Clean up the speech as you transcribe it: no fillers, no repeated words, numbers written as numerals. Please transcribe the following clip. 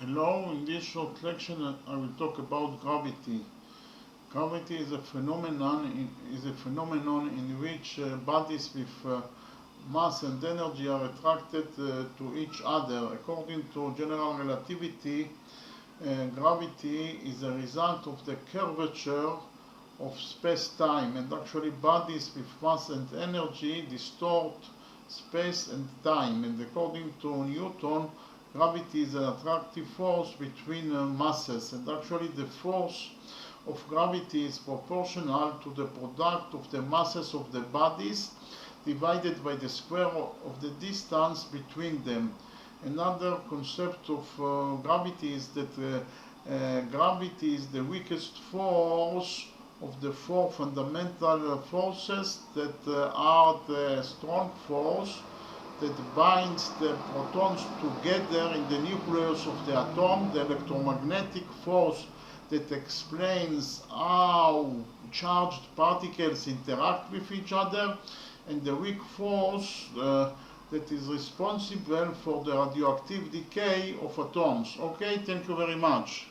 Hello, in this short lecture I will talk about gravity. Gravity is a phenomenon in which bodies with mass and energy are attracted to each other. According to general relativity, gravity is a result of the curvature of space-time, and actually bodies with mass and energy distort space and time. And according to Newton, gravity is an attractive force between masses, and actually the force of gravity is proportional to the product of the masses of the bodies divided by the square of the distance between them. Another concept of gravity is that gravity is the weakest force of the four fundamental forces that are the strong force that binds the protons together in the nucleus of the atom, the electromagnetic force that explains how charged particles interact with each other, and the weak force that is responsible for the radioactive decay of atoms. Okay, thank you very much.